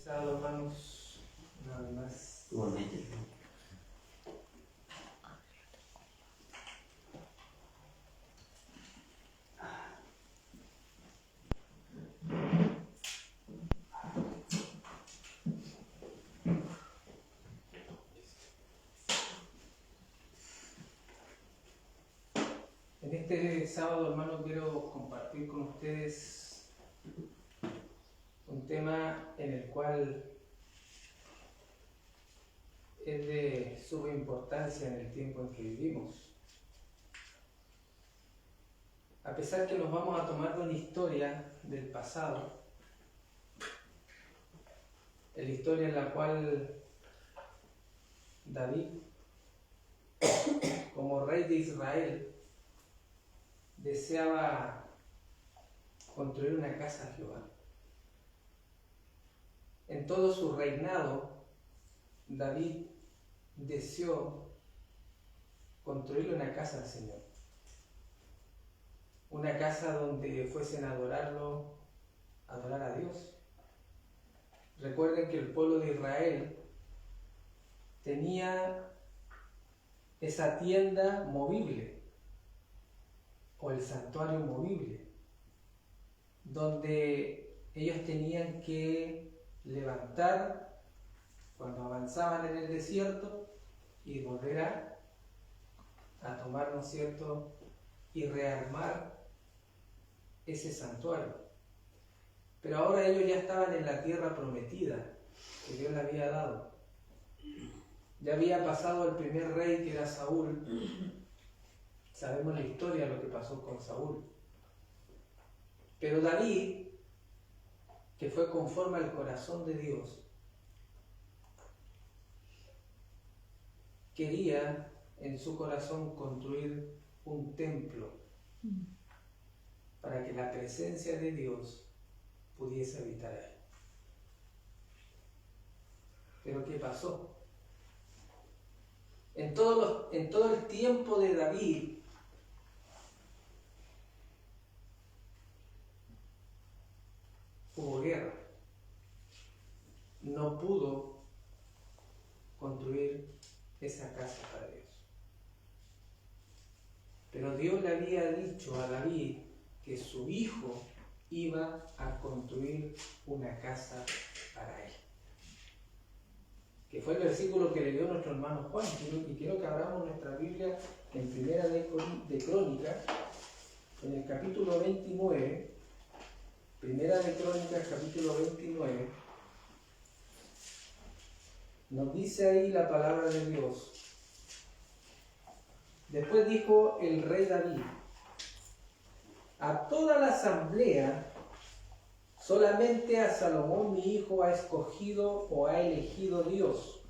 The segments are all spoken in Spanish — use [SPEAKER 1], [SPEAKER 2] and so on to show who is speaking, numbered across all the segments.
[SPEAKER 1] Sábado, hermanos, una vez más.
[SPEAKER 2] Igualmente.
[SPEAKER 1] En este sábado, hermanos, quiero compartir con ustedes un tema en el cual es de suma importancia en el tiempo en que vivimos. A pesar que nos vamos a tomar de una historia del pasado, la historia en la cual David, como rey de Israel, deseaba construir una casa a Jehová. En todo su reinado, David deseó construir una casa al Señor. Una casa donde fuesen a adorarlo, adorar a Dios. Recuerden que el pueblo de Israel tenía esa tienda movible, o el santuario movible, donde ellos tenían que levantar cuando avanzaban en el desierto y volver a tomar, ¿no es cierto?, y rearmar ese santuario. Pero ahora ellos ya estaban en la tierra prometida que Dios le había dado. Ya había pasado el primer rey, que era Saúl. Sabemos la historia de lo que pasó con Saúl. Pero David, que fue conforme al corazón de Dios, quería en su corazón construir un templo para que la presencia de Dios pudiese habitar ahí. Pero ¿qué pasó? En todo el tiempo de David, hubo guerra. No pudo construir esa casa para Dios. Pero Dios le había dicho a David que su hijo iba a construir una casa para él. Que fue el versículo que leyó nuestro hermano Juan. Y quiero que abramos nuestra Biblia en Primera de Crónicas, en el capítulo 29. Primera de Crónicas, capítulo 29, nos dice ahí la palabra de Dios. Después dijo el rey David: a toda la asamblea, solamente a Salomón mi hijo ha escogido o ha elegido Dios.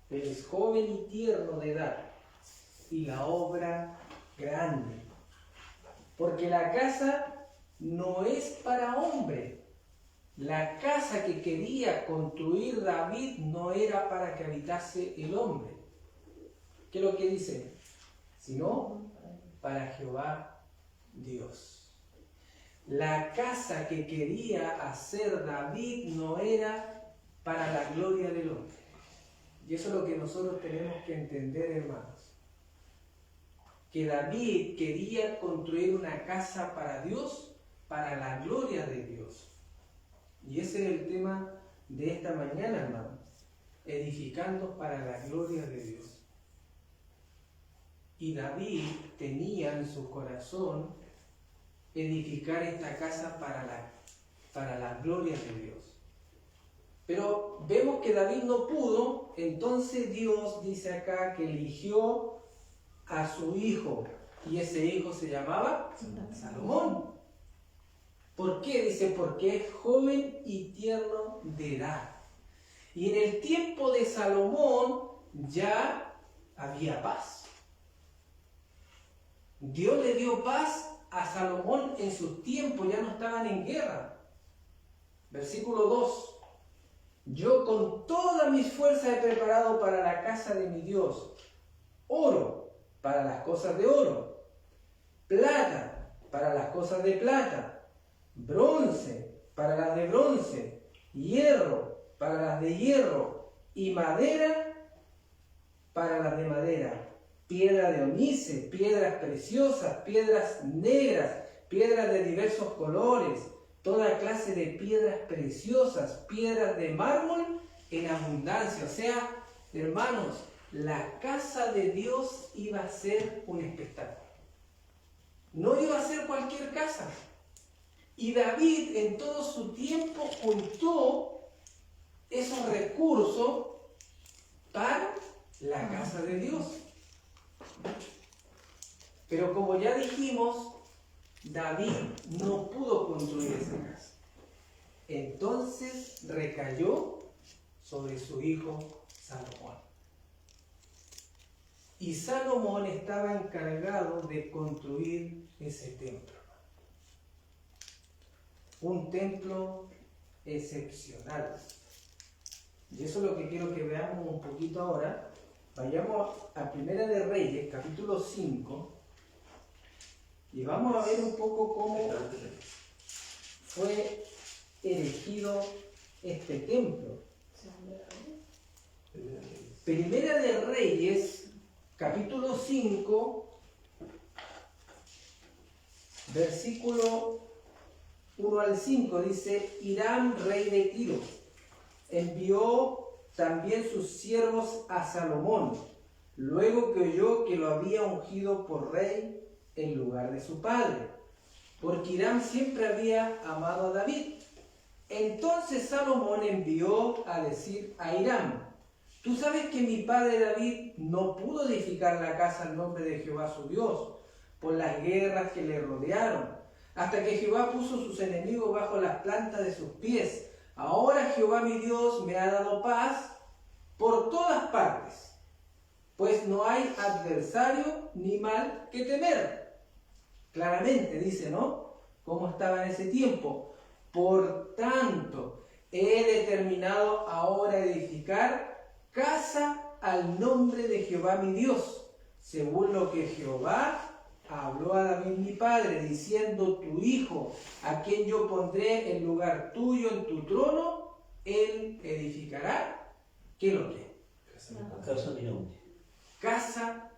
[SPEAKER 1] Él es joven y tierno de edad, y la obra grande. Porque la casa no es para hombre. La casa que quería construir David no era para que habitase el hombre. ¿Qué es lo que dice? Sino para Jehová Dios. La casa que quería hacer David no era para la gloria del hombre. Y eso es lo que nosotros tenemos que entender, hermanos. Que David quería construir una casa para Dios, para la gloria de Dios. Y ese es el tema de esta mañana, hermanos. Edificando para la gloria de Dios. Y David tenía en su corazón edificar esta casa para la gloria de Dios. Pero vemos que David no pudo, entonces Dios dice acá que eligió a su hijo, y ese hijo se llamaba Salomón. ¿Por qué? Dice, porque es joven y tierno de edad. Y en el tiempo de Salomón ya había paz. Dios le dio paz a Salomón en sus tiempos, ya no estaban en guerra. Versículo 2. Yo con todas mis fuerzas he preparado para la casa de mi Dios oro para las cosas de oro, plata para las cosas de plata, bronce para las de bronce, hierro para las de hierro y madera para las de madera, piedra de ónice, piedras preciosas, piedras negras, piedras de diversos colores, toda clase de piedras preciosas, piedras de mármol en abundancia. O sea, hermanos, la casa de Dios iba a ser un espectáculo. No iba a ser cualquier casa. Y David en todo su tiempo juntó esos recursos para la casa de Dios. Pero como ya dijimos, David no pudo construir esa casa. Entonces recayó sobre su hijo Salomón. Y Salomón estaba encargado de construir ese templo. Un templo excepcional. Y eso es lo que quiero que veamos un poquito ahora. Vayamos a Primera de Reyes, capítulo 5, y vamos a ver un poco cómo fue erigido este templo. Primera de Reyes, capítulo 5, versículo 1 al 5, dice: Hiram, rey de Tiro, envió también sus siervos a Salomón, luego que oyó que lo había ungido por rey en lugar de su padre, porque Hiram siempre había amado a David. Entonces Salomón envió a decir a Hiram: tú sabes que mi padre David no pudo edificar la casa en nombre de Jehová su Dios, por las guerras que le rodearon, hasta que Jehová puso sus enemigos bajo las plantas de sus pies. Ahora Jehová mi Dios me ha dado paz por todas partes, pues no hay adversario ni mal que temer. Claramente dice, ¿no?, cómo estaba en ese tiempo. Por tanto, he determinado ahora edificar casa al nombre de Jehová mi Dios, según lo que Jehová habló a David mi padre, diciendo: tu hijo, a quien yo pondré en lugar tuyo en tu trono, él edificará. ¿Qué lo que?
[SPEAKER 2] Casa a mi nombre.
[SPEAKER 1] Casa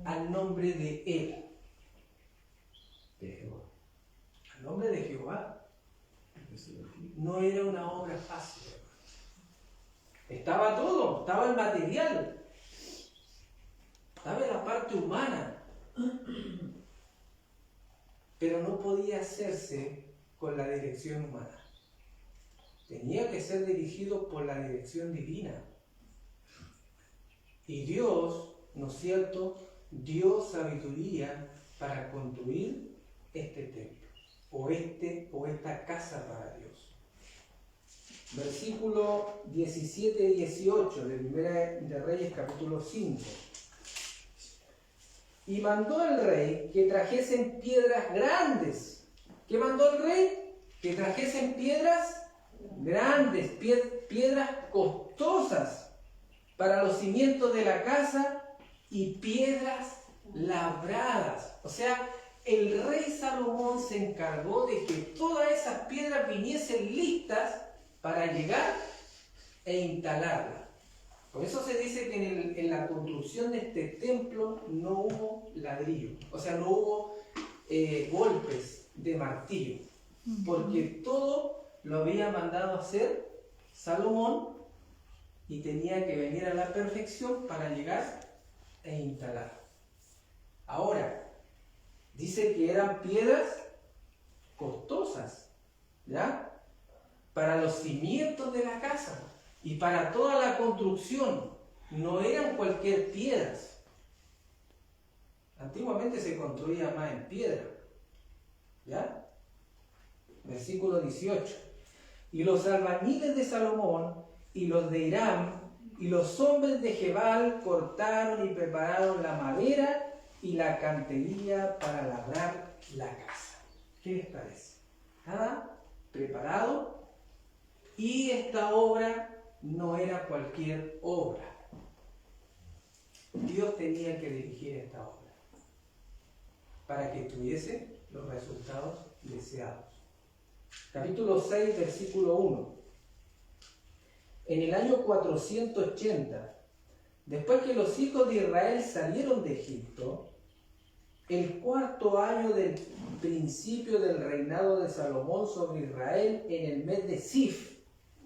[SPEAKER 1] al nombre de él.
[SPEAKER 2] De Jehová.
[SPEAKER 1] Al nombre de Jehová. No era una obra fácil. Estaba todo, estaba el material, estaba la parte humana, pero no podía hacerse con la dirección humana. Tenía que ser dirigido por la dirección divina. Y Dios, ¿no es cierto?, dio sabiduría para construir este templo, o esta casa para Dios. Versículo 17 y 18 de Primera de Reyes, capítulo 5. Y mandó el rey que trajesen piedras grandes. ¿Qué mandó el rey? Que trajesen piedras grandes, piedras costosas para los cimientos de la casa y piedras labradas. O sea, el rey Salomón se encargó de que todas esas piedras viniesen listas para llegar e instalarlas. Por eso se dice que en la construcción de este templo no hubo ladrillo, o sea, no hubo golpes de martillo, porque todo lo había mandado hacer Salomón y tenía que venir a la perfección para llegar e instalar. Ahora, dice que eran piedras costosas, ¿ya?, para los cimientos de la casa y para toda la construcción. No eran cualquier piedras. Antiguamente se construía más en piedra, ¿ya? Versículo 18. Y los albañiles de Salomón y los de Hiram y los hombres de Gebal cortaron y prepararon la madera y la cantería para labrar la casa. ¿Qué les parece? Nada preparado. Y esta obra no era cualquier obra. Dios tenía que dirigir esta obra para que tuviese los resultados deseados. Capítulo 6, versículo 1. en el año 480, después que los hijos de Israel salieron de Egipto, el cuarto año del principio del reinado de Salomón sobre Israel, en el mes de Sif,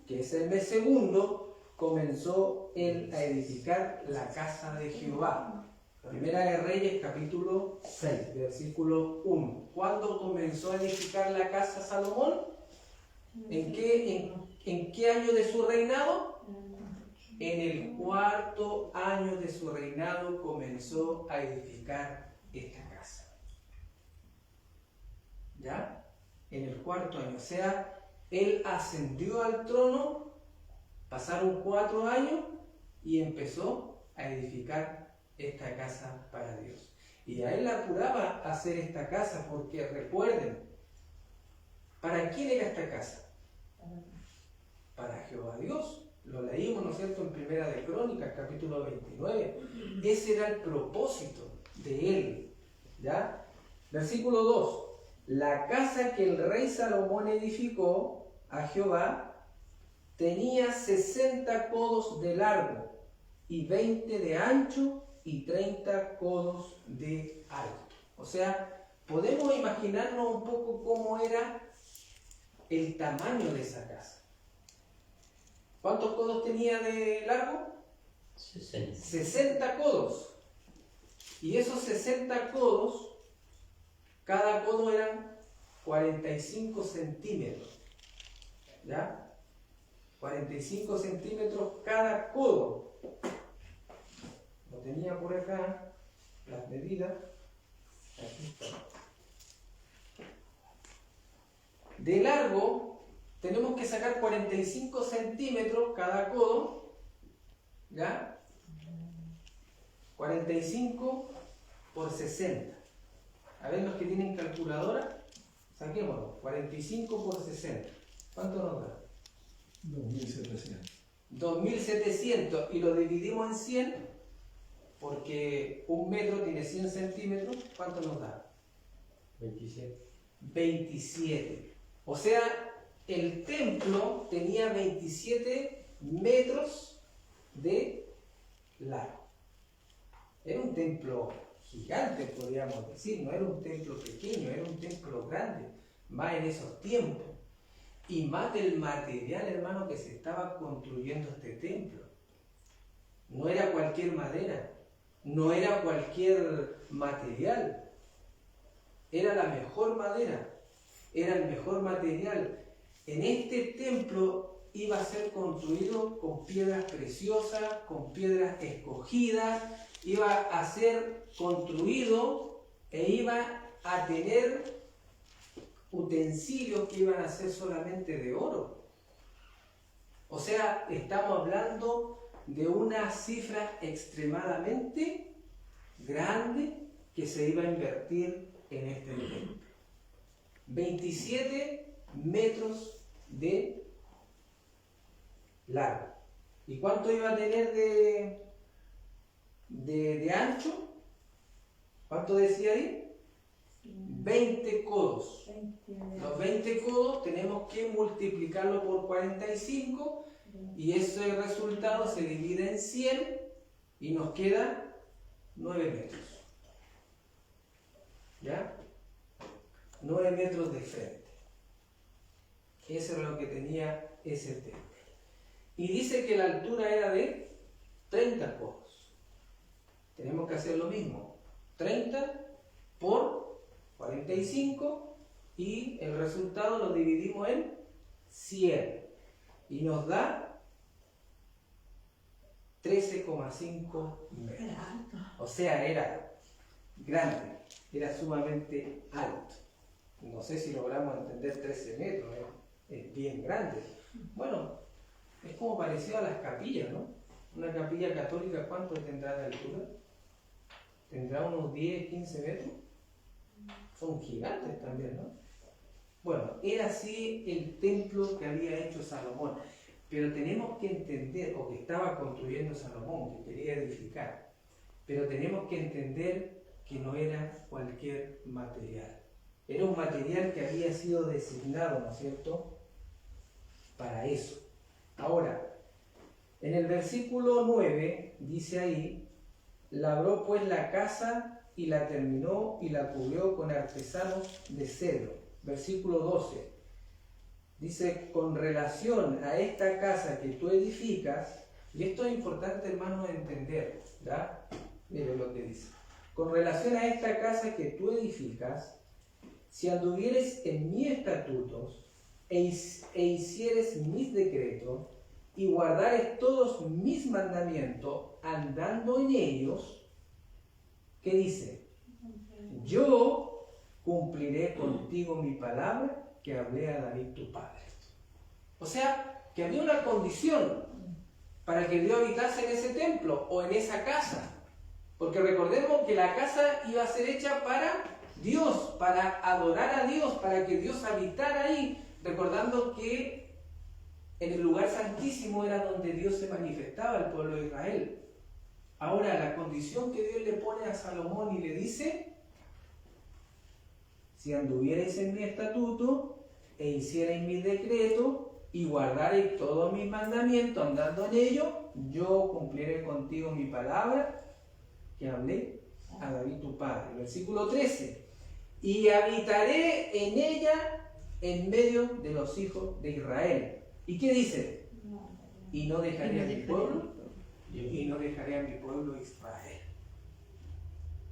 [SPEAKER 1] que es el mes segundo, comenzó él a edificar la casa de Jehová. Primera de Reyes, capítulo 6, versículo 1. ¿Cuándo comenzó a edificar la casa Salomón? ¿En qué año de su reinado? En el cuarto año de su reinado comenzó a edificar esta casa. ¿Ya? En el cuarto año. O sea, él ascendió al trono, pasaron 4 años y empezó a edificar esta casa para Dios. Y a él le apuraba hacer esta casa porque recuerden, ¿para quién era esta casa? Para Jehová Dios. Lo leímos, ¿no es cierto?, en Primera de Crónicas, capítulo 29. Ese era el propósito de él. ¿Ya? Versículo 2. La casa que el rey Salomón edificó a Jehová tenía 60 codos de largo y 20 de ancho y 30 codos de alto. O sea, podemos imaginarnos un poco cómo era el tamaño de esa casa. ¿Cuántos codos tenía de largo? 60 codos. Y esos 60 codos, cada codo eran 45 centímetros. ¿Ya? 45 centímetros cada codo. Lo tenía por acá, las medidas. Aquí está. De largo, tenemos que sacar 45 centímetros cada codo. ¿Ya? 45 por 60. A ver, los que tienen calculadora, saquémoslo. 45 por 60. ¿Cuánto nos da?
[SPEAKER 3] 2700.
[SPEAKER 1] 2700. Y lo dividimos en 100, porque un metro tiene 100 centímetros. ¿Cuánto nos da?
[SPEAKER 2] 27.
[SPEAKER 1] 27. O sea, el templo tenía 27 metros de largo. Era un templo gigante, podríamos decir. No era un templo pequeño, era un templo grande. Más en esos tiempos. Y más del material, hermano, que se estaba construyendo este templo. No era cualquier madera, no era cualquier material. Era la mejor madera, era el mejor material. En este templo iba a ser construido con piedras preciosas, con piedras escogidas, iba a ser construido e iba a tener utensilios que iban a ser solamente de oro. O sea, estamos hablando de una cifra extremadamente grande que se iba a invertir en este templo. 27 metros de largo. ¿Y cuánto iba a tener de ancho? ¿Cuánto decía ahí? 20 codos. Los 20 codos tenemos que multiplicarlo por 45 y ese resultado se divide en 100 y nos queda 9 metros. ¿Ya? 9 metros de frente. Eso era lo que tenía ese templo. Y dice que la altura era de 30 codos. Tenemos que hacer lo mismo. 30 por 45 y el resultado lo dividimos en 100 y nos da 13,5 metros. O sea, era grande, era sumamente alto. No sé si logramos entender 13 metros, es bien grande. Bueno, es como parecido a las capillas, ¿no? Una capilla católica, ¿cuánto tendrá de altura? ¿Tendrá unos 10, 15 metros? Son gigantes también, ¿no? Bueno, era así el templo que había hecho Salomón. Pero tenemos que entender, o que estaba construyendo Salomón, que quería edificar, pero tenemos que entender que no era cualquier material. Era un material que había sido designado, ¿no es cierto?, para eso. Ahora, En el versículo 9 dice ahí, labró pues la casa y la terminó y la cubrió con artesanos de cedro. Versículo 12 dice, con relación a esta casa que tú edificas, y esto es importante, hermanos, entender, ¿ya? Miren lo que dice. Con relación a esta casa que tú edificas, si anduvieres en mis estatutos e hicieres mis decretos y guardares todos mis mandamientos andando en ellos, ¿qué dice? Yo cumpliré contigo mi palabra que hablé a David tu padre. O sea, que había una condición para que Dios habitase en ese templo o en esa casa. Porque recordemos que la casa iba a ser hecha para Dios, para adorar a Dios, para que Dios habitara ahí, recordando que en el lugar santísimo era donde Dios se manifestaba al pueblo de Israel. Ahora, la condición que Dios le pone a Salomón y le dice, si anduvierais en mi estatuto e hicierais mis decretos y guardaréis todos mis mandamientos andando en ellos, yo cumpliré contigo mi palabra que hablé a David tu padre. Versículo 13. Y habitaré en ella en medio de los hijos de Israel. ¿Y qué dice? Y no dejaré a mi pueblo, y no dejaré a mi pueblo Israel.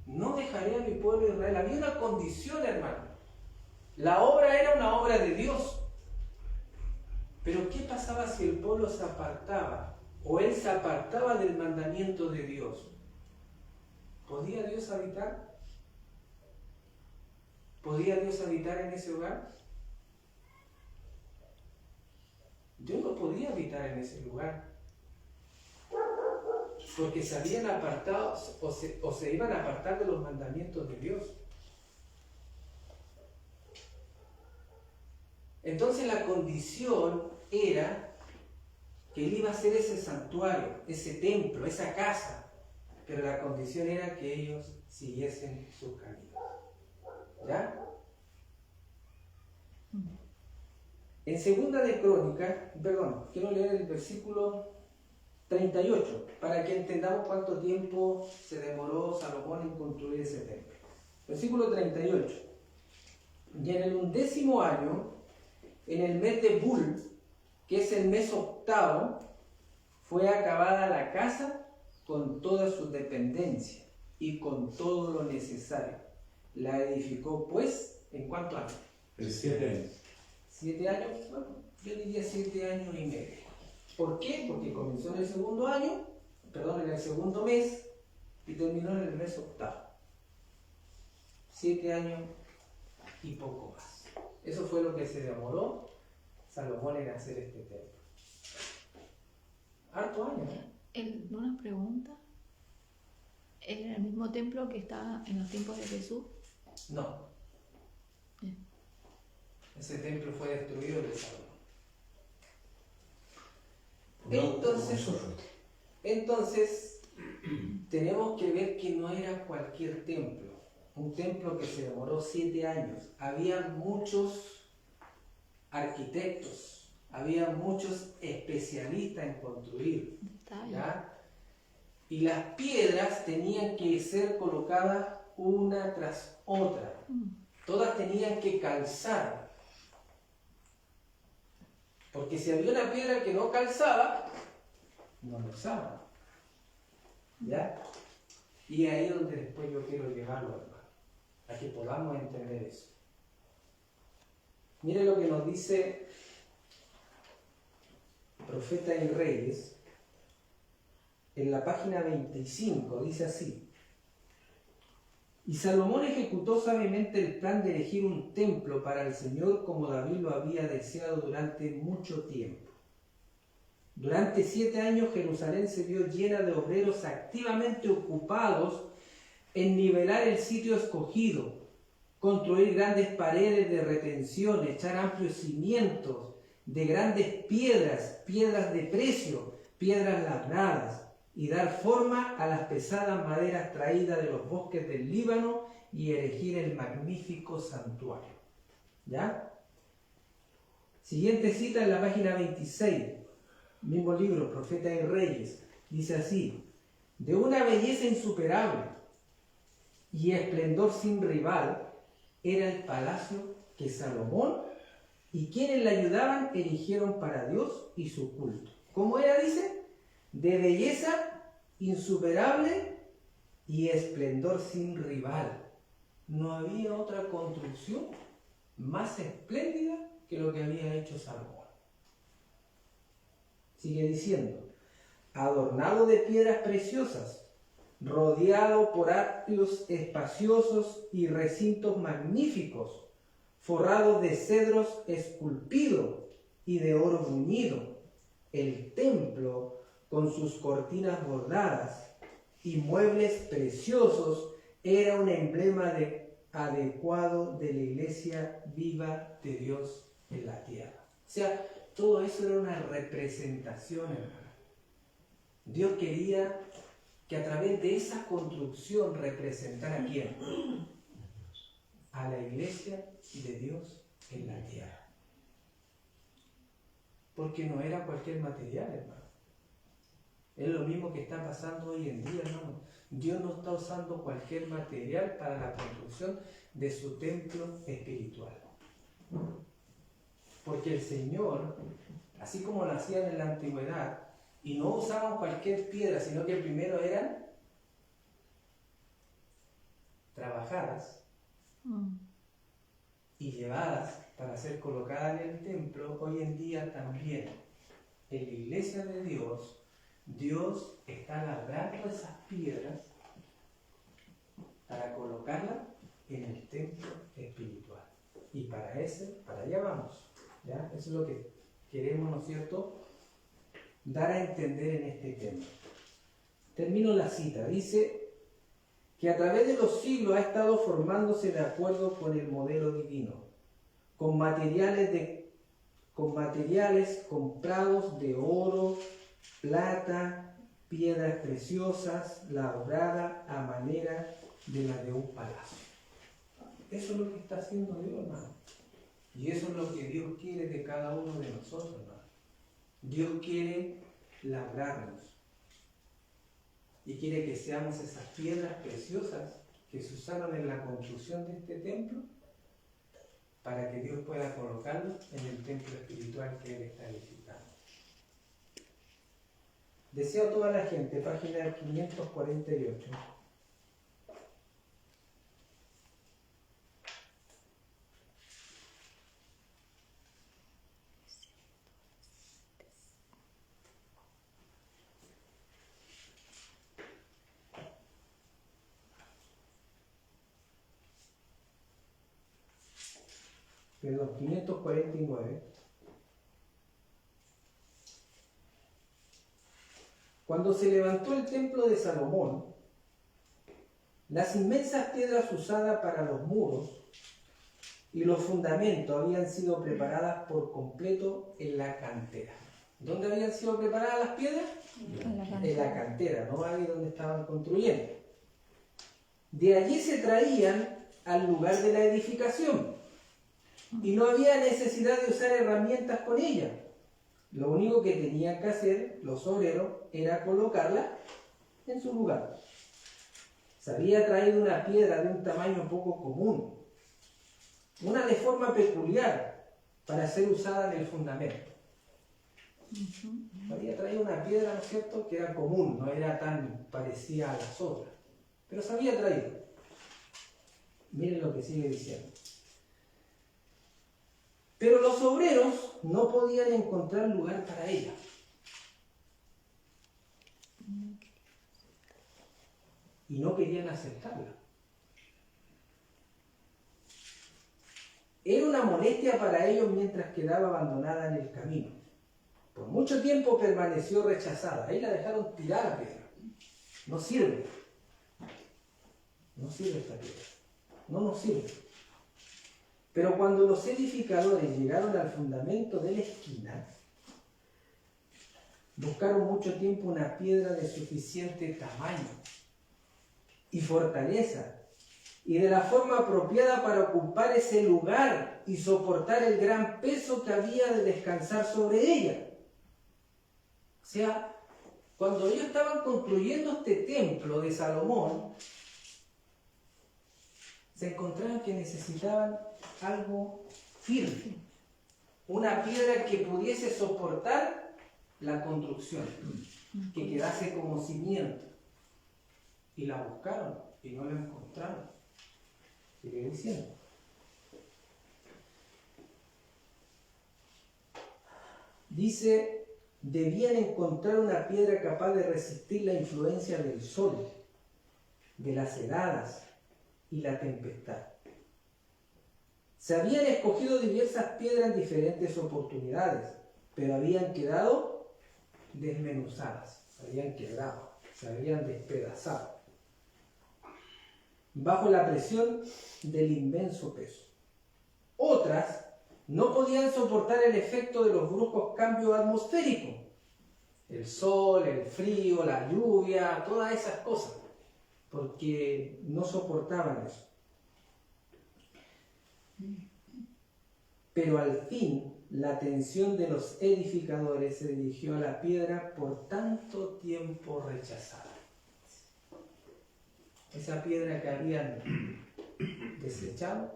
[SPEAKER 1] No dejaré a mi pueblo Israel. Había una condición, hermano. La obra era una obra de Dios. Pero ¿qué pasaba si el pueblo se apartaba? O él se apartaba del mandamiento de Dios. ¿Podía Dios habitar? ¿Podía Dios habitar en ese hogar? Dios no podía habitar en ese lugar. Porque se habían apartado o se iban a apartar de los mandamientos de Dios. Entonces la condición era que él iba a ser ese santuario, ese templo, esa casa. Pero la condición era que ellos siguiesen sus caminos. ¿Ya? En segunda de Crónicas, quiero leer el versículo 38, para que entendamos cuánto tiempo se demoró Salomón en construir ese templo. Versículo 38. Y en el 11º año, en el mes de Bul, que es el mes octavo, fue acabada la casa con toda su dependencia y con todo lo necesario. La edificó pues, ¿en cuántos años?
[SPEAKER 3] 7 años.
[SPEAKER 1] 7 años, bueno, yo diría 7 años y medio. ¿Por qué? Porque comenzó en el segundo año, en el segundo mes y terminó en el mes octavo. 7 años y poco más. Eso fue lo que se demoró Salomón en hacer este templo. Harto años, ¿no?
[SPEAKER 4] Una pregunta. ¿Era el mismo templo que estaba en los tiempos de Jesús?
[SPEAKER 1] No. Ese templo fue destruido de Salomón. Entonces, tenemos que ver que no era cualquier templo. Un templo que se demoró 7 años. Había muchos arquitectos, había muchos especialistas en construir. ¿Ya? Y las piedras tenían que ser colocadas una tras otra. Todas tenían que calzar. Porque si había una piedra que no calzaba, no lo usaban. ¿Ya? Y ahí es donde después yo quiero llevarlo, hermano, a que podamos entender eso. Mire lo que nos dice Profeta y Reyes, en la página 25, dice así: y Salomón ejecutó sabiamente el plan de elegir un templo para el Señor como David lo había deseado durante mucho tiempo. Durante 7 años Jerusalén se vio llena de obreros activamente ocupados en nivelar el sitio escogido, construir grandes paredes de retención, echar amplios cimientos de grandes piedras, piedras de precio, piedras labradas, y dar forma a las pesadas maderas traídas de los bosques del Líbano y erigir el magnífico santuario. ¿Ya? Siguiente cita en la página 26. mismo libro, Profetas y Reyes, dice así: de una belleza insuperable y esplendor sin rival era el palacio que Salomón y quienes le ayudaban erigieron para Dios y su culto. ¿Cómo era, dice? De belleza insuperable y esplendor sin rival. No había otra construcción más espléndida que lo que había hecho Salomón. Sigue diciendo: adornado de piedras preciosas, rodeado por atrios espaciosos y recintos magníficos, forrados de cedros esculpido y de oro bruñido, el templo con sus cortinas bordadas y muebles preciosos era un emblema adecuado de la iglesia viva de Dios en la tierra. O sea, todo eso era una representación, hermano. Dios quería que a través de esa construcción representara ¿a quién? A la iglesia de Dios en la tierra. Porque no era cualquier material, hermano. Es lo mismo que está pasando hoy en día, hermano. Dios no está usando cualquier material para la construcción de su templo espiritual. Porque el Señor, así como lo hacían en la antigüedad, y no usaban cualquier piedra, sino que primero eran trabajadas y llevadas para ser colocadas en el templo. Hoy en día también, en la iglesia de Dios, Dios está labrando esas piedras para colocarlas en el templo espiritual. Y para allá vamos. ¿Ya? Eso es lo que queremos, ¿no es cierto?, dar a entender en este tema. Termino la cita. Dice que a través de los siglos ha estado formándose de acuerdo con el modelo divino, con materiales comprados de oro, plata, piedras preciosas, labrada a manera de la de un palacio. Eso es lo que está haciendo Dios, hermano. Y eso es lo que Dios quiere de cada uno de nosotros, hermano. Dios quiere labrarnos y quiere que seamos esas piedras preciosas que se usaron en la construcción de este templo para que Dios pueda colocarlos en el templo espiritual que Él está edificando. Deseo a toda la gente, página 548. Perdón, 549. Cuando se levantó el templo de Salomón, las inmensas piedras usadas para los muros y los fundamentos habían sido preparadas por completo en la cantera. ¿Dónde habían sido preparadas las piedras? En la cantera, no ahí donde estaban construyendo. De allí se traían al lugar de la edificación. Y no había necesidad de usar herramientas con ella. Lo único que tenían que hacer los obreros era colocarla en su lugar. Se había traído una piedra de un tamaño poco común, una de forma peculiar para ser usada en el fundamento. Había traído una piedra, ¿no es cierto?, que era común, no era tan parecida a las otras, pero se había traído. Miren lo que sigue diciendo. Pero los obreros no podían encontrar lugar para ella. Y no querían aceptarla. Era una molestia para ellos mientras quedaba abandonada en el camino. Por mucho tiempo permaneció rechazada. Ahí la dejaron tirada la piedra. No sirve. No sirve esta piedra. No nos sirve. Pero cuando los edificadores llegaron al fundamento de la esquina, buscaron mucho tiempo una piedra de suficiente tamaño y fortaleza y de la forma apropiada para ocupar ese lugar y soportar el gran peso que había de descansar sobre ella. sea, cuando ellos estaban construyendo este templo de Salomón, se encontraban que necesitaban algo firme, una piedra que pudiese soportar la construcción, que quedase como cimiento. Y la buscaron y no la encontraron. Sigue diciendo. Dice, debían encontrar una piedra capaz de resistir la influencia del sol, de las heladas y la tempestad. Se habían escogido diversas piedras en diferentes oportunidades, pero habían quedado desmenuzadas, se habían quebrado, se habían despedazado, bajo la presión del inmenso peso. Otras no podían soportar el efecto de los bruscos cambios atmosféricos, el sol, el frío, la lluvia, todas esas cosas, porque no soportaban eso. Pero al fin la atención de los edificadores se dirigió a la piedra por tanto tiempo rechazada. Esa piedra que habían desechado,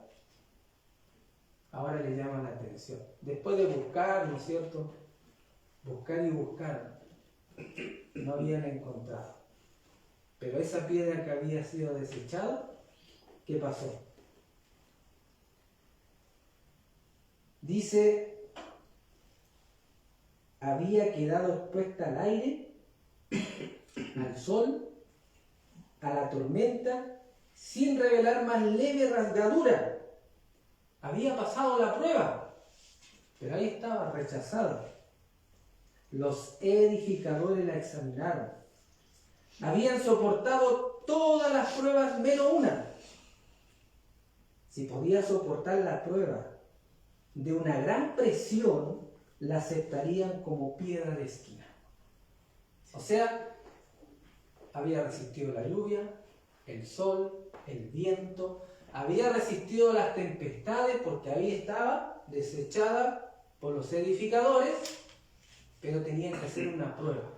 [SPEAKER 1] ahora le llama la atención. Después de buscar, ¿no es cierto? Buscar y buscar, no habían encontrado. Pero esa piedra que había sido desechada, ¿qué pasó? Dice, había quedado expuesta al aire, al sol, a la tormenta, sin revelar más leve rasgadura. Había pasado la prueba, pero ahí estaba rechazada. Los edificadores la examinaron. Habían soportado todas las pruebas menos una. Si podía soportar la prueba de una gran presión, la aceptarían como piedra de esquina. O sea, había resistido la lluvia, el sol, el viento, había resistido las tempestades porque ahí estaba desechada por los edificadores, pero tenían que hacer una prueba.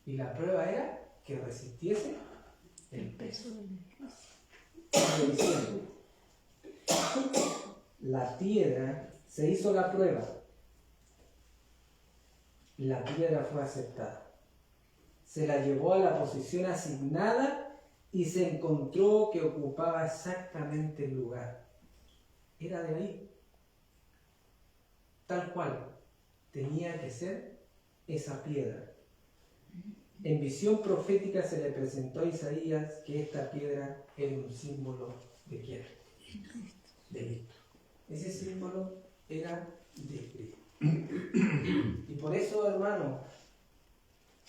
[SPEAKER 1] Y la prueba era que resistiese el peso. La piedra, se hizo la prueba, la piedra fue aceptada. Se la llevó a la posición asignada y se encontró que ocupaba exactamente el lugar. Era de ahí. Tal cual tenía que ser esa piedra. En visión profética se le presentó a Isaías que esta piedra era un símbolo de quién? De Cristo. Ese símbolo era de Cristo. Y por eso, hermano,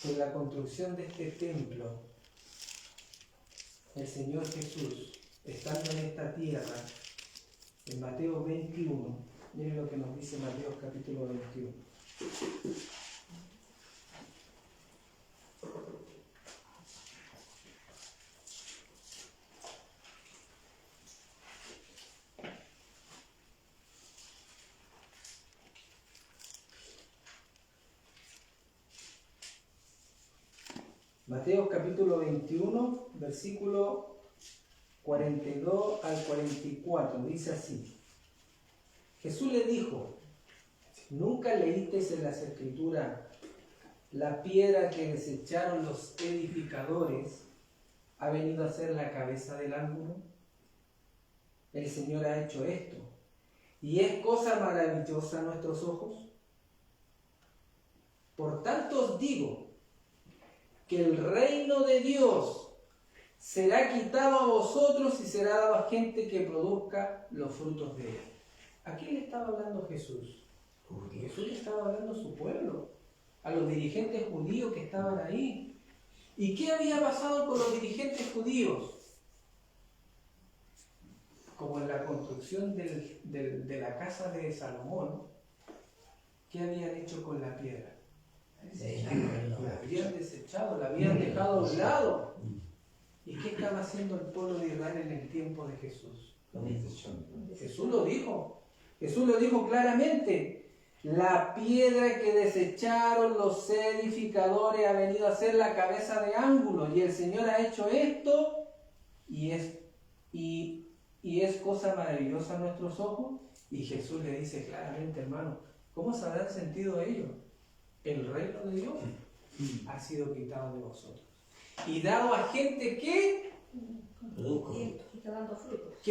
[SPEAKER 1] en la construcción de este templo, el Señor Jesús, estando en esta tierra, en Mateo 21, miren lo que nos dice Mateo capítulo 21. Mateo capítulo 21, versículo 42 al 44, dice así. Jesús le dijo, ¿nunca leísteis en las Escrituras la piedra que desecharon los edificadores ha venido a ser la cabeza del ángulo? El Señor ha hecho esto, y es cosa maravillosa a nuestros ojos. Por tanto os digo, que el reino de Dios será quitado a vosotros y será dado a gente que produzca los frutos de él. ¿A quién le estaba hablando Jesús? Jesús le estaba hablando a su pueblo, a los dirigentes judíos que estaban ahí. ¿Y qué había pasado con los dirigentes judíos? Como en la construcción de la casa de Salomón, ¿qué habían hecho con la piedra? La habían desechado, la habían dejado a un lado. ¿Y qué estaba haciendo el pueblo de Israel en el tiempo de Jesús? Jesús lo dijo claramente. La piedra que desecharon los edificadores ha venido a ser la cabeza de ángulo, y el Señor ha hecho esto, y es cosa maravillosa a nuestros ojos. Y Jesús le dice claramente, hermano, ¿cómo se habrán sentido ellos? El reino de Dios ha sido quitado de vosotros y dado a gente que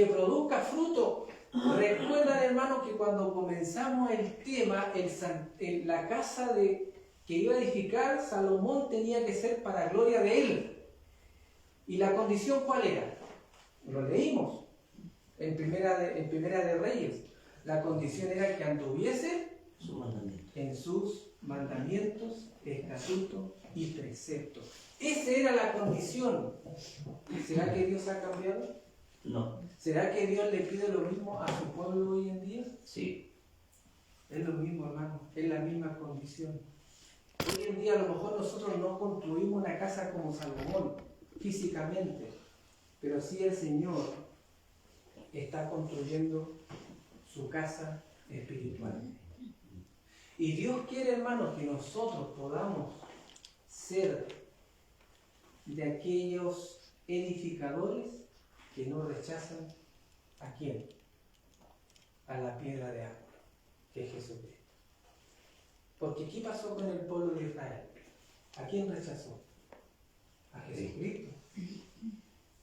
[SPEAKER 1] produzca fruto. Recuerdan, hermanos, que cuando comenzamos el tema, la casa que iba a edificar Salomón tenía que ser para gloria de él. ¿Y la condición cuál era? Lo leímos en Primera de Reyes. La condición era que anduviese en sus mandamientos, estatutos y preceptos. Esa era la condición. ¿Será que Dios ha cambiado?
[SPEAKER 5] No.
[SPEAKER 1] ¿Será que Dios le pide lo mismo a su pueblo hoy en día?
[SPEAKER 5] Sí.
[SPEAKER 1] Es lo mismo, hermano, es la misma condición. Hoy en día a lo mejor nosotros no construimos una casa como Salomón, físicamente, pero sí el Señor está construyendo su casa espiritual. Y Dios quiere, hermano, que nosotros podamos ser de aquellos edificadores que no rechazan ¿a quién? A la piedra de ángulo, que es Jesucristo. Porque ¿qué pasó con el pueblo de Israel? ¿A quién rechazó? A Jesucristo.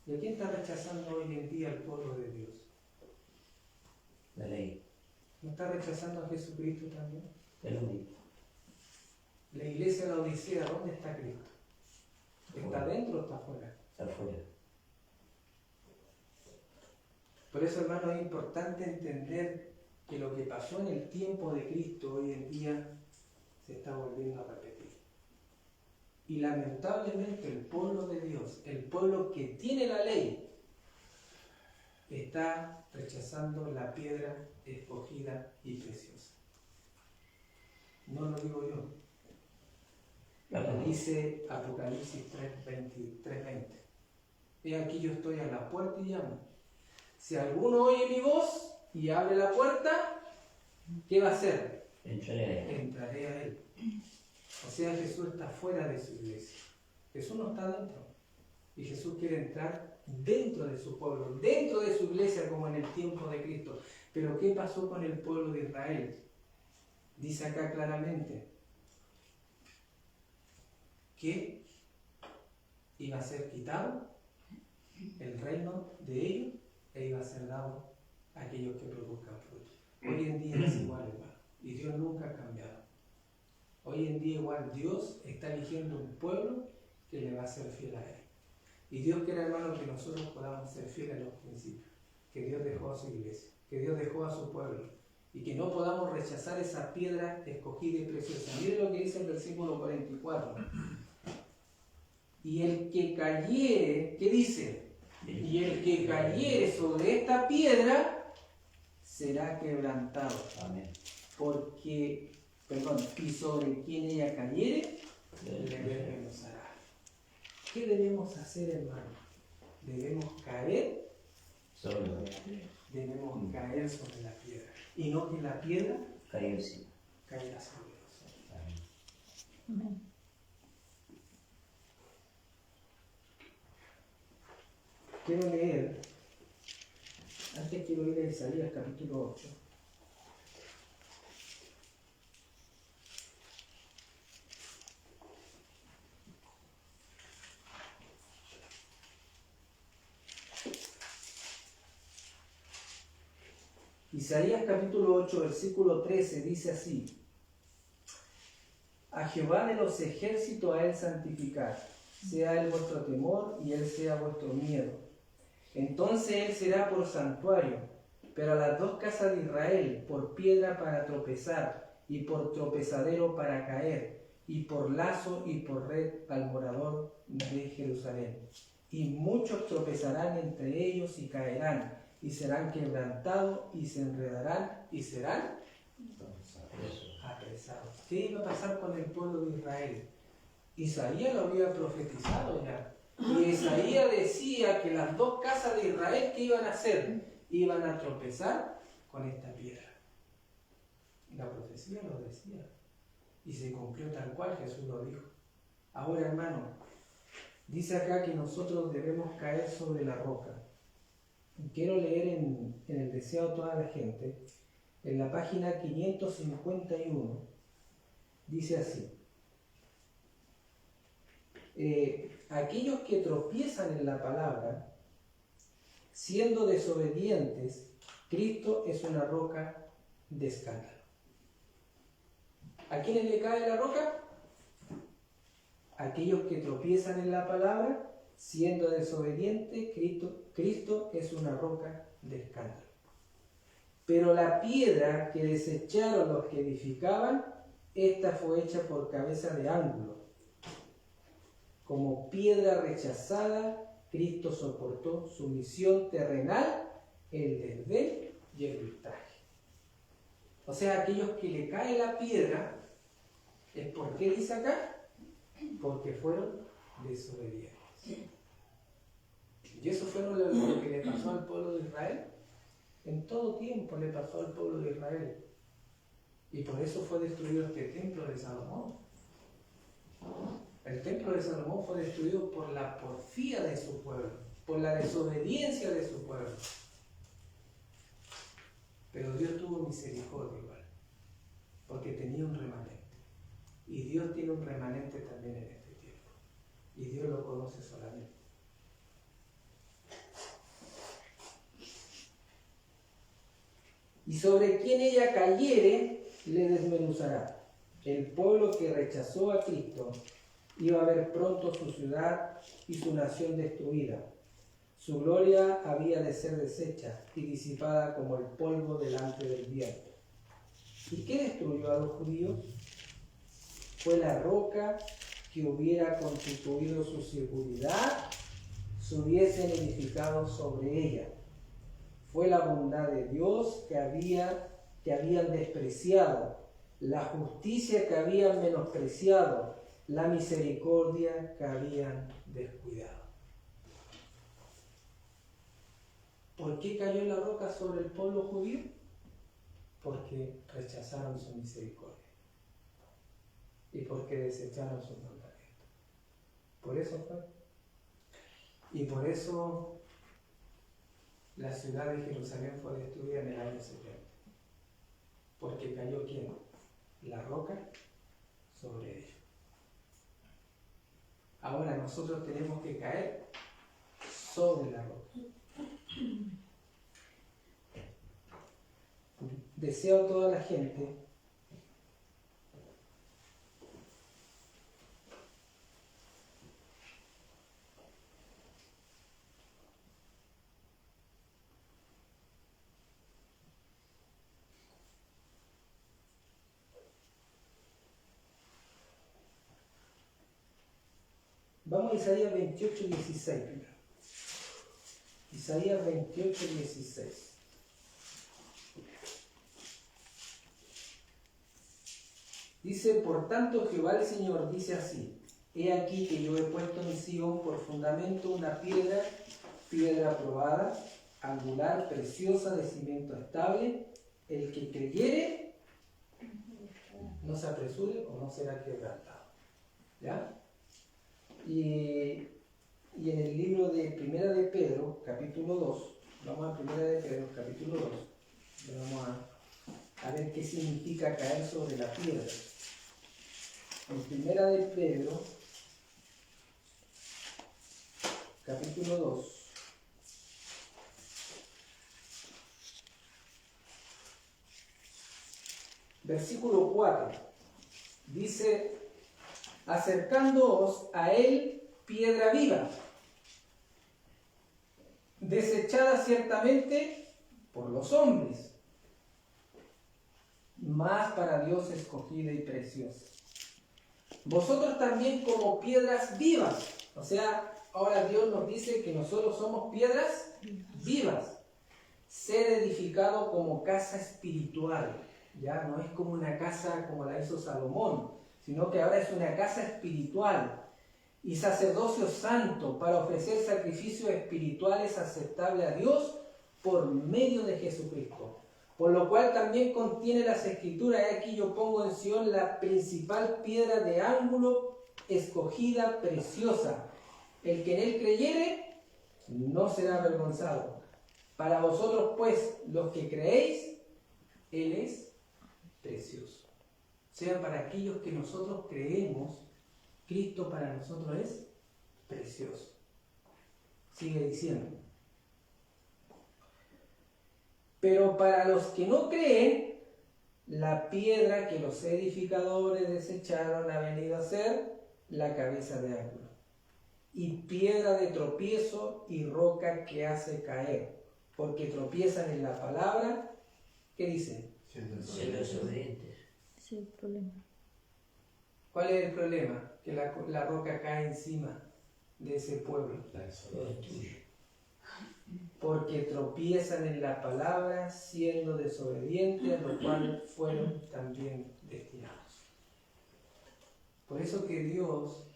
[SPEAKER 1] ¿Y a quién está rechazando hoy en día el pueblo de Dios?
[SPEAKER 5] La ley.
[SPEAKER 1] ¿No está rechazando a Jesucristo también?
[SPEAKER 5] Es lo mismo.
[SPEAKER 1] La iglesia de la Odisea, ¿dónde está Cristo? ¿Está dentro o está afuera?
[SPEAKER 5] Está afuera.
[SPEAKER 1] Por eso, hermano, es importante entender que lo que pasó en el tiempo de Cristo hoy en día se está volviendo a repetir. Y lamentablemente el pueblo de Dios, el pueblo que tiene la ley, está rechazando la piedra escogida y preciosa. No lo digo yo. Lo dice Apocalipsis 3:20. He aquí yo estoy a la puerta y llamo. Si alguno oye mi voz y abre la puerta, ¿qué va a hacer? Entraré a él. O sea, Jesús está fuera de su iglesia. Jesús no está dentro. Y Jesús quiere entrar dentro de su pueblo, dentro de su iglesia, como en el tiempo de Cristo. Pero ¿qué pasó con el pueblo de Israel? Dice acá claramente que iba a ser quitado el reino de ellos e iba a ser dado a aquellos que produzcan fruto. Hoy en día es igual, hermano, y Dios nunca ha cambiado. Hoy en día igual Dios está eligiendo un pueblo que le va a ser fiel a Él. Y Dios quiere, hermano, que nosotros podamos ser fieles a los principios que Dios dejó a su iglesia, que Dios dejó a su pueblo, y que no podamos rechazar esa piedra escogida y preciosa. Miren lo que dice el versículo 44. Y el que cayere, ¿qué dice? Y el que cayere sobre esta piedra será quebrantado.
[SPEAKER 5] Amén.
[SPEAKER 1] Porque, y sobre quien ella cayere, le avergonzará. ¿Qué debemos hacer, hermano? Debemos caer
[SPEAKER 5] sobre la piedra.
[SPEAKER 1] Debemos caer sobre la piedra. Y no que la piedra
[SPEAKER 5] Caiga encima.
[SPEAKER 1] caiga sobre nosotros.
[SPEAKER 5] Amén.
[SPEAKER 4] Amén.
[SPEAKER 1] Quiero leer, antes quiero ir a Isaías capítulo 8. Isaías capítulo 8, versículo 13 dice así: A Jehová de los ejércitos a él santificar, sea él vuestro temor y él sea vuestro miedo. Entonces él será por santuario, pero a las dos casas de Israel por piedra para tropezar y por tropezadero para caer, y por lazo y por red al morador de Jerusalén. Y muchos tropezarán entre ellos y caerán, y serán quebrantados, y se enredarán, y serán apresados. ¿Qué iba a pasar con el pueblo de Israel? Isaías lo había profetizado ya. Y Isaías decía que las dos casas de Israel, ¿qué iban a hacer? Iban a tropezar con esta piedra. La profecía lo decía. Y se cumplió tal cual Jesús lo dijo. Ahora, hermano, dice acá que nosotros debemos caer sobre la roca. Quiero leer en el Deseado de toda la gente, en la página 551, dice así. Aquellos que tropiezan en la palabra, siendo desobedientes, Cristo es una roca de escándalo. ¿A quiénes le cae la roca? Aquellos que tropiezan en la palabra, siendo desobedientes, Cristo es una roca de escándalo. Pero la piedra que desecharon los que edificaban, esta fue hecha por cabeza de ángulo. Como piedra rechazada, Cristo soportó su misión terrenal, el desdén y el ultraje. O sea, aquellos que le cae la piedra, ¿es por qué dice acá? Porque fueron desobedientes. Y eso fue lo que le pasó al pueblo de Israel. En todo tiempo le pasó al pueblo de Israel. Y por eso fue destruido este templo de Salomón. El templo de Salomón fue destruido por la porfía de su pueblo, por la desobediencia de su pueblo. Pero Dios tuvo misericordia igual, porque tenía un remanente. Y Dios tiene un remanente también en este tiempo. Y Dios lo conoce solamente. Y sobre quien ella cayere, le desmenuzará. El pueblo que rechazó a Cristo iba a ver pronto su ciudad y su nación destruida. Su gloria había de ser deshecha y disipada como el polvo delante del viento. ¿Y qué destruyó a los judíos? Fue la roca que hubiera constituido su seguridad, se hubiesen edificado sobre ella. Fue la bondad de Dios que habían despreciado, la justicia que habían menospreciado, la misericordia que habían descuidado. ¿Por qué cayó la roca sobre el pueblo judío? Porque rechazaron su misericordia y porque desecharon su mandamiento. Por eso fue. Y por eso la ciudad de Jerusalén fue destruida en el año 70. Porque cayó ¿quién? La roca sobre ellos. Ahora nosotros tenemos que caer sobre la roca. Deseo a toda la gente vamos a Isaías 28:16 primero. Isaías 28:16. Dice, por tanto Jehová el Señor dice así: he aquí que yo he puesto en Sion por fundamento una piedra, piedra probada, angular, preciosa, de cimiento estable. El que creyere, no se apresure o no será quebrantado. ¿Ya? Y en el libro de Primera de Pedro, capítulo 2, vamos a Primera de Pedro, capítulo 2, vamos a ver qué significa caer sobre la piedra. En Primera de Pedro, capítulo 2, versículo 4, dice, acercándoos a él, piedra viva, desechada ciertamente por los hombres, mas para Dios escogida y preciosa. Vosotros también como piedras vivas, o sea, ahora Dios nos dice que nosotros somos piedras vivas, ser edificado como casa espiritual, ya no es como una casa como la hizo Salomón, sino que ahora es una casa espiritual y sacerdocio santo para ofrecer sacrificios espirituales aceptables a Dios por medio de Jesucristo. Por lo cual también contiene las escrituras: he aquí yo pongo en Sión la principal piedra de ángulo, escogida, preciosa. El que en él creyere no será avergonzado. Para vosotros pues, los que creéis, él es precioso. O sea, para aquellos que nosotros creemos, Cristo para nosotros es precioso. Sigue diciendo: pero para los que no creen, la piedra que los edificadores desecharon ha venido a ser la cabeza de ángulo, y piedra de tropiezo y roca que hace caer, porque tropiezan en la palabra. ¿Qué dice?
[SPEAKER 5] Siendo desobedientes.
[SPEAKER 4] Ese es el problema.
[SPEAKER 1] ¿Cuál es el problema? Que la roca cae encima de ese pueblo. Porque tropiezan en la palabra, siendo desobedientes, a lo cual fueron también destinados. Por eso que Dios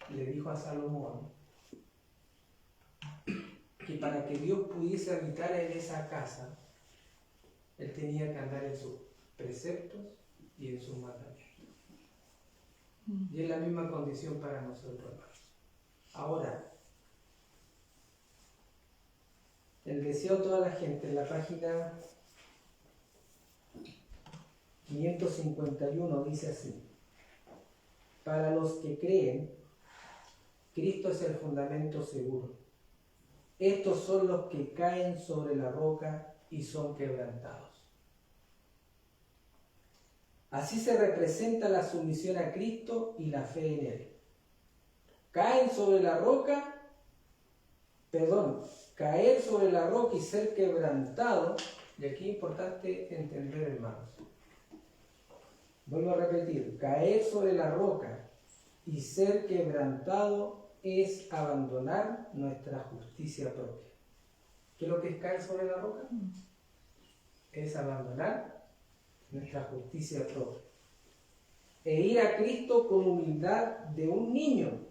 [SPEAKER 1] le dijo a Salomón que para que Dios pudiese habitar en esa casa, él tenía que andar en sus preceptos y en sus mandamientos. Y es la misma condición para nosotros, hermanos. Ahora, el deseo de toda la gente, en la página 551 dice así: para los que creen, Cristo es el fundamento seguro. Estos son los que caen sobre la roca y son quebrantados. Así se representa la sumisión a Cristo y la fe en Él. Caer sobre la roca y ser quebrantado, y aquí es importante entender, hermanos. Vuelvo a repetir: caer sobre la roca y ser quebrantado es abandonar nuestra justicia propia. ¿Qué es lo que es caer sobre la roca? Es abandonar nuestra justicia propia. E ir a Cristo con humildad de un niño,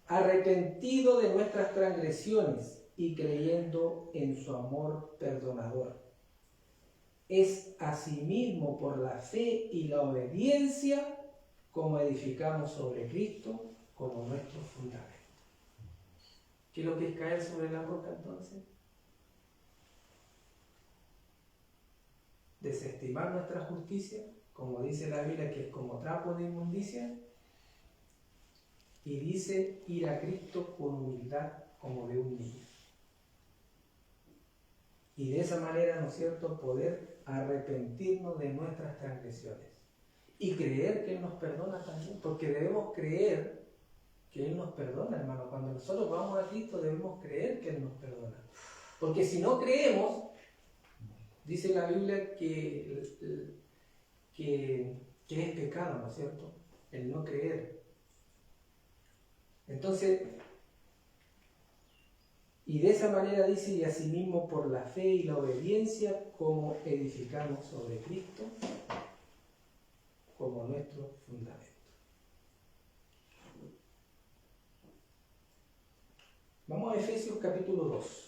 [SPEAKER 1] arrepentido de nuestras transgresiones y creyendo en su amor perdonador. Es asimismo por la fe y la obediencia como edificamos sobre Cristo como nuestro fundamento. ¿Qué es lo que es caer sobre la roca entonces? Desestimar nuestra justicia, como dice la Biblia, que es como trapo de inmundicia, y dice ir a Cristo con humildad como de un niño. Y de esa manera, ¿no es cierto?, poder arrepentirnos de nuestras transgresiones y creer que Él nos perdona también, porque debemos creer que Él nos perdona, hermano. Cuando nosotros vamos a Cristo debemos creer que Él nos perdona, porque si no creemos, dice la Biblia que es pecado, ¿no es cierto?, el no creer. Entonces, y de esa manera dice: y asimismo por la fe y la obediencia como edificamos sobre Cristo como nuestro fundamento. Vamos a Efesios capítulo 2.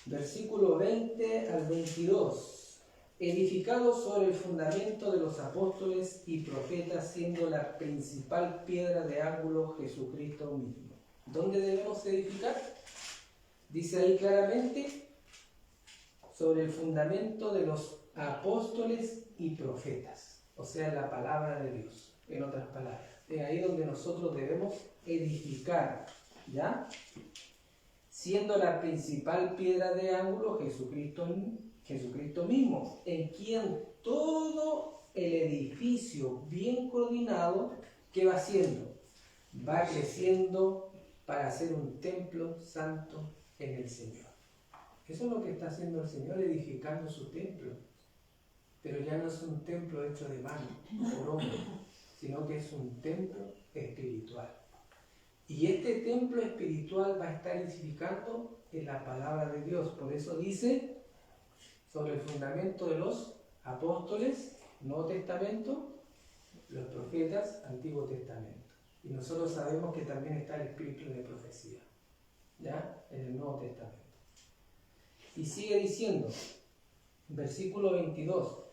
[SPEAKER 1] Versículo 20 al 22. Edificados sobre el fundamento de los apóstoles y profetas, siendo la principal piedra de ángulo Jesucristo mismo. ¿Dónde debemos edificar? Dice ahí claramente: sobre el fundamento de los apóstoles y profetas, o sea, la palabra de Dios, en otras palabras. Es ahí donde nosotros debemos edificar, ¿ya? Siendo la principal piedra de ángulo Jesucristo mismo, en quien todo el edificio bien coordinado, ¿qué va haciendo? Va creciendo para ser un templo santo en el Señor. Eso es lo que está haciendo el Señor, edificando su templo. Pero ya no es un templo hecho de mano, por hombre, sino que es un templo espiritual. Y este templo espiritual va a estar edificando en la palabra de Dios. Por eso dice, sobre el fundamento de los apóstoles, Nuevo Testamento, los profetas, Antiguo Testamento. Y nosotros sabemos que también está el espíritu de profecía, ¿ya? En el Nuevo Testamento. Y sigue diciendo, versículo 22,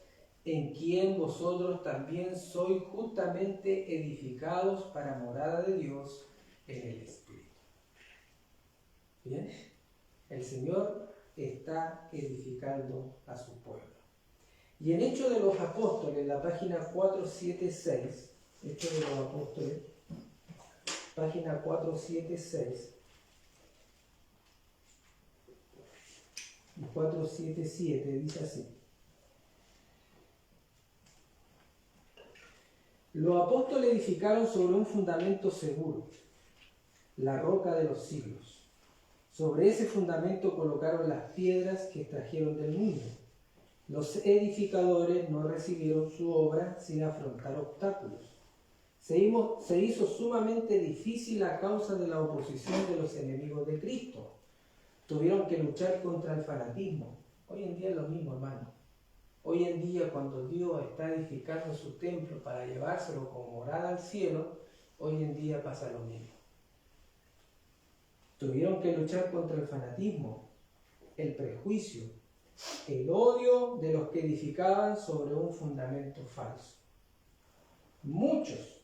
[SPEAKER 1] en quien vosotros también sois justamente edificados para morada de Dios en el Espíritu. ¿Bien? El Señor está edificando a su pueblo. Y en Hechos de los Apóstoles, en la página 476, Hechos de los Apóstoles, página 476 y 477, dice así. Los apóstoles edificaron sobre un fundamento seguro, la roca de los siglos. Sobre ese fundamento colocaron las piedras que extrajeron del mundo. Los edificadores no recibieron su obra sin afrontar obstáculos. Se hizo sumamente difícil a causa de la oposición de los enemigos de Cristo. Tuvieron que luchar contra el fanatismo. Hoy en día es lo mismo, hermano. Hoy en día, cuando Dios está edificando su templo para llevárselo como morada al cielo, hoy en día pasa lo mismo. Tuvieron que luchar contra el fanatismo, el prejuicio, el odio de los que edificaban sobre un fundamento falso. Muchos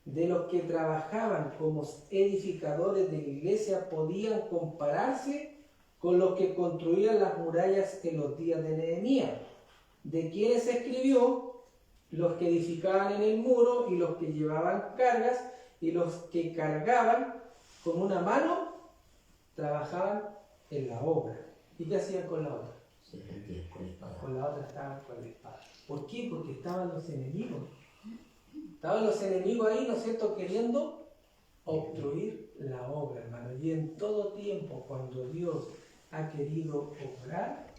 [SPEAKER 1] de los que trabajaban como edificadores de la iglesia podían compararse con los que construían las murallas en los días de Nehemías, de quienes escribió, los que edificaban en el muro y los que llevaban cargas y los que cargaban con una mano, trabajaban en la obra. ¿Y qué hacían con la otra? Con la otra estaban con la espada. ¿Por qué? Porque estaban los enemigos. Estaban los enemigos ahí, ¿no es cierto?, queriendo obstruir la obra, hermano. Y en todo tiempo, cuando Dios ha querido obrar,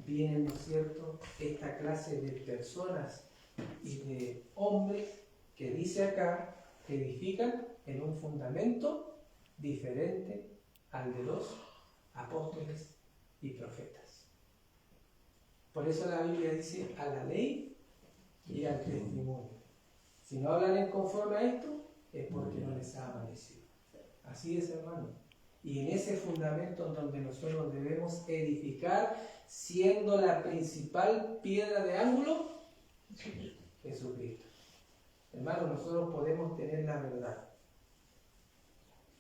[SPEAKER 1] vienen, ¿no es cierto?, esta clase de personas y de hombres que dice acá, que edifican en un fundamento diferente al de los apóstoles y profetas. Por eso la Biblia dice a la ley y al testimonio. Si no hablan en conforme a esto, es porque no les ha amanecido. Así es, hermano. Y en ese fundamento donde nosotros debemos edificar, siendo la principal piedra de ángulo, Jesucristo. Hermano, nosotros podemos tener la verdad,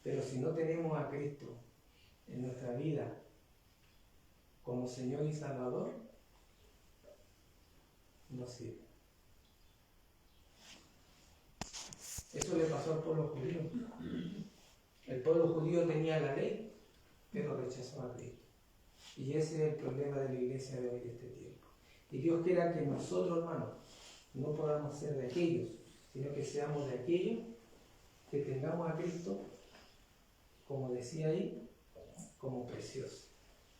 [SPEAKER 1] pero si no tenemos a Cristo en nuestra vida como Señor y Salvador, no sirve. Eso le pasó al pueblo judío. El pueblo judío tenía la ley, pero rechazó a Cristo. Y ese es el problema de la iglesia de hoy, de este tiempo. Y Dios quiera que nosotros, hermanos, no podamos ser de aquellos, sino que seamos de aquellos que tengamos a Cristo, como decía ahí, como precioso,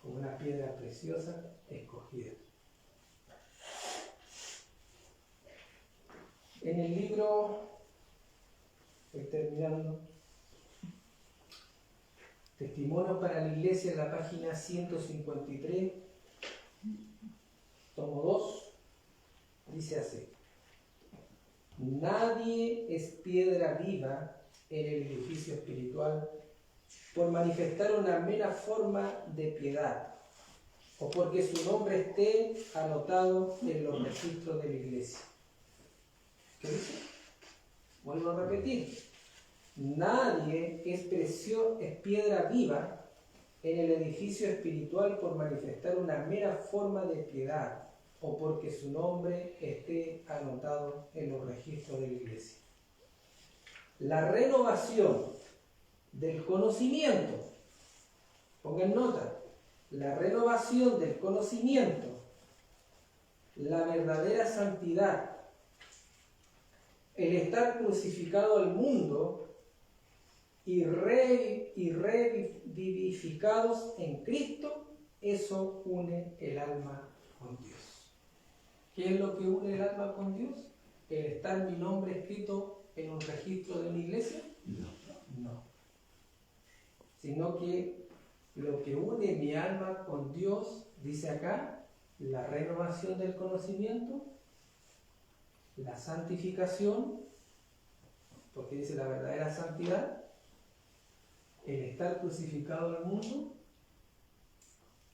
[SPEAKER 1] como una piedra preciosa escogida. En el libro, estoy terminando, Testimonios para la Iglesia, en la página 153, tomo 2, dice así: nadie es piedra viva en el edificio espiritual por manifestar una mera forma de piedad o porque su nombre esté anotado en los registros de la iglesia. ¿Qué dice? Vuelvo a repetir. Nadie es piedra viva en el edificio espiritual por manifestar una mera forma de piedad o porque su nombre esté anotado en los registros de la iglesia. La renovación del conocimiento, pongan nota, la renovación del conocimiento, la verdadera santidad, el estar crucificado al mundo y revivificados en Cristo, eso une el alma con Dios. ¿Qué es lo que une el alma con Dios? ¿El estar mi nombre escrito en un registro de una iglesia? No. sino que lo que une mi alma con Dios, dice acá, la renovación del conocimiento, la santificación, porque dice la verdadera santidad, el estar crucificado al mundo.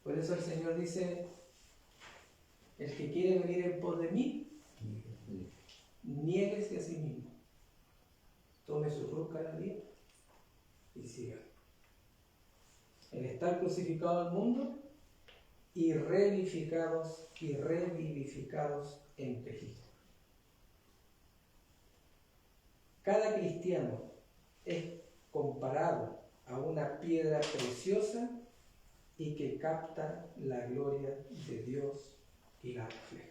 [SPEAKER 1] Por eso el Señor dice, el que quiere venir en pos de mí, niéguese a sí mismo, tome su cruz cada día y siga. El estar crucificado al mundo y revivificados en Cristo. Cada cristiano es comparado a una piedra preciosa y que capta la gloria de Dios y la refleja.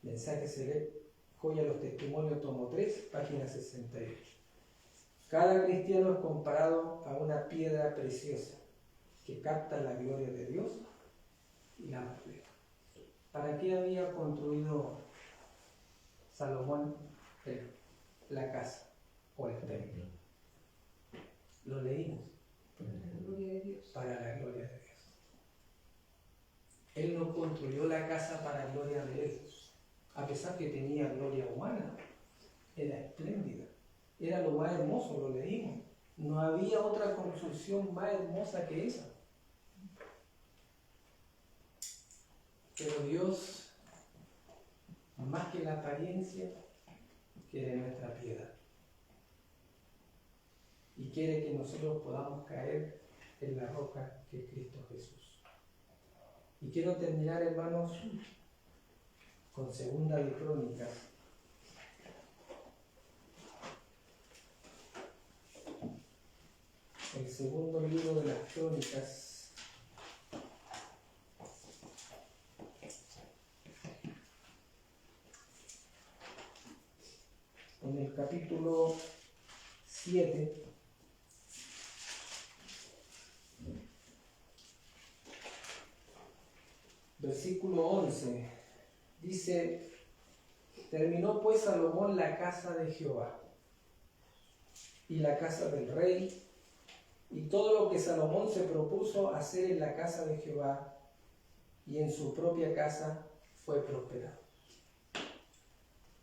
[SPEAKER 1] Mensaje se lee, Joya de los Testimonios, tomo 3, página 68. Cada cristiano es comparado a una piedra preciosa que capta la gloria de Dios y la refleja. ¿Para qué había construido Salomón la casa o el templo? Lo leímos. Para la gloria de Dios. Él no construyó la casa para la gloria de él, a pesar que tenía gloria humana. Era espléndida, era lo más hermoso, lo leímos. No había otra construcción más hermosa que esa. Pero Dios, más que la apariencia, quiere nuestra piedad. Y quiere que nosotros podamos caer en la roca que es Cristo Jesús. Y quiero terminar, hermanos, con Segunda de Crónicas. El segundo libro de las Crónicas. En el capítulo 7. Versículo 11, dice, terminó pues Salomón la casa de Jehová y la casa del rey, y todo lo que Salomón se propuso hacer en la casa de Jehová y en su propia casa fue prosperado.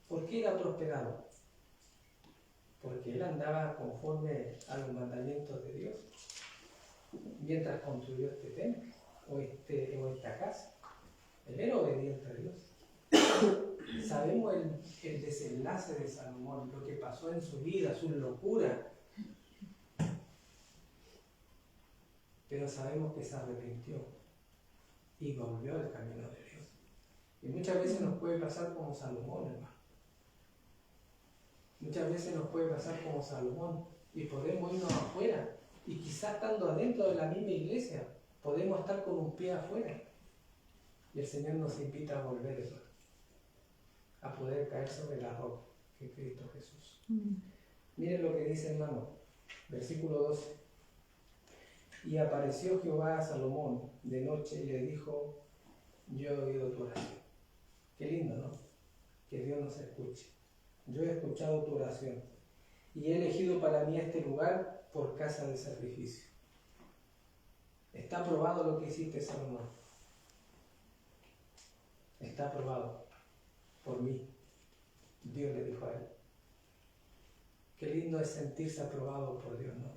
[SPEAKER 1] ¿Por qué era prosperado? Porque él andaba conforme a los mandamientos de Dios mientras construyó este templo o esta casa. Él era obediente a Dios. Sabemos el desenlace de Salomón, lo que pasó en su vida, su locura. Pero sabemos que se arrepintió y volvió al camino de Dios. Y muchas veces nos puede pasar como Salomón, hermano. Muchas veces nos puede pasar como Salomón y podemos irnos afuera. Y quizás estando adentro de la misma iglesia, podemos estar con un pie afuera. Y el Señor nos invita a volver, hermano, a poder caer sobre la roca que es Cristo Jesús. Miren lo que dice, hermano, versículo 12. Y apareció Jehová a Salomón de noche y le dijo, yo he oído tu oración. Qué lindo, ¿no? Que Dios nos escuche. Yo he escuchado tu oración y he elegido para mí este lugar por casa de sacrificio. Está aprobado lo que hiciste, Salomón. Está aprobado por mí. Dios le dijo a él. Qué lindo es sentirse aprobado por Dios, ¿no?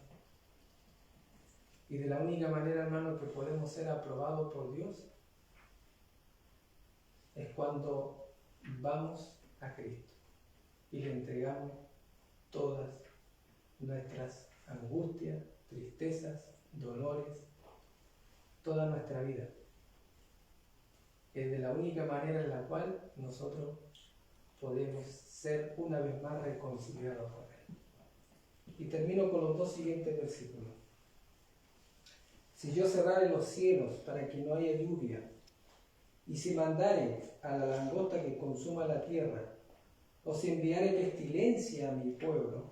[SPEAKER 1] Y de la única manera, hermano, que podemos ser aprobados por Dios es cuando vamos a Cristo y le entregamos todas nuestras angustias, tristezas, dolores, toda nuestra vida. Es de la única manera en la cual nosotros podemos ser una vez más reconciliados con Él. Y termino con los dos siguientes versículos. Si yo cerrare los cielos para que no haya lluvia, y si mandare a la langosta que consuma la tierra, o si enviare pestilencia a mi pueblo,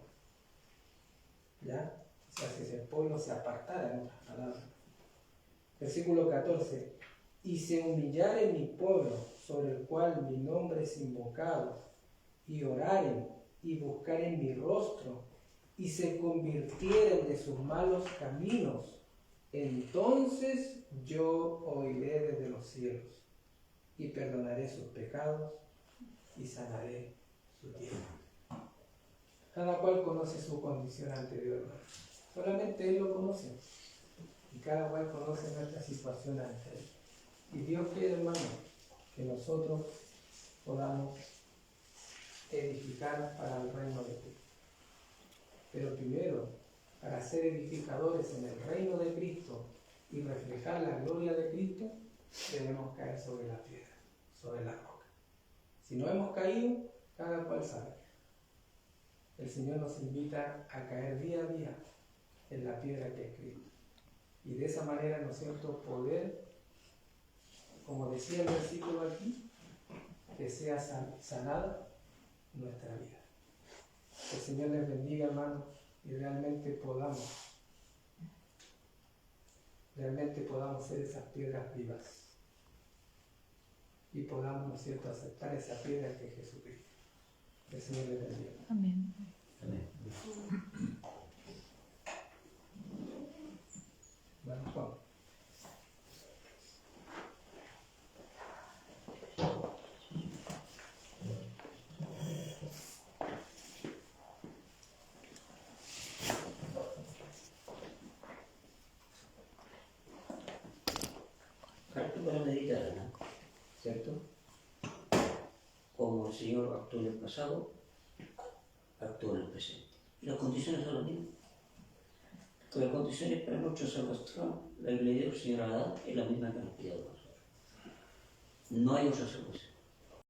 [SPEAKER 1] ¿ya? O sea, si el pueblo se apartara, en otras palabras. Versículo 14. Y se humillare mi pueblo, sobre el cual mi nombre es invocado, y oraren y buscaren mi rostro, y se convirtieren de sus malos caminos, entonces yo oiré desde los cielos y perdonaré sus pecados y sanaré su tierra. Cada cual conoce su condición ante Dios, hermano. Solamente Él lo conoce. Y cada cual conoce nuestra situación ante Él. Y Dios quiere, hermano, que nosotros podamos edificar para el reino de Cristo. Pero primero, para ser edificadores en el reino de Cristo y reflejar la gloria de Cristo, debemos caer sobre la piedra, sobre la roca. Si no hemos caído, cada cual sabe. El Señor nos invita a caer día a día en la piedra que es Cristo. Y de esa manera, ¿no es cierto?, poder, como decía el versículo aquí, que sea sanada nuestra vida. Que el Señor les bendiga, hermanos, y realmente podamos ser esas piedras vivas. Y podamos, ¿no es cierto?, aceptar esa piedra que es Jesucristo. Que el Señor les bendiga.
[SPEAKER 4] Amén.
[SPEAKER 5] Amén.
[SPEAKER 1] Bueno, Juan.
[SPEAKER 5] Carta para meditar, ¿no? ¿Cierto? Como el Señor actuó en el pasado, actúa en el presente. Y las condiciones son las mismas. Que las condiciones para nuestra salvación, la iglesia del Señor ha dado, es la misma que nos pide a nosotros. No hay otra salvación.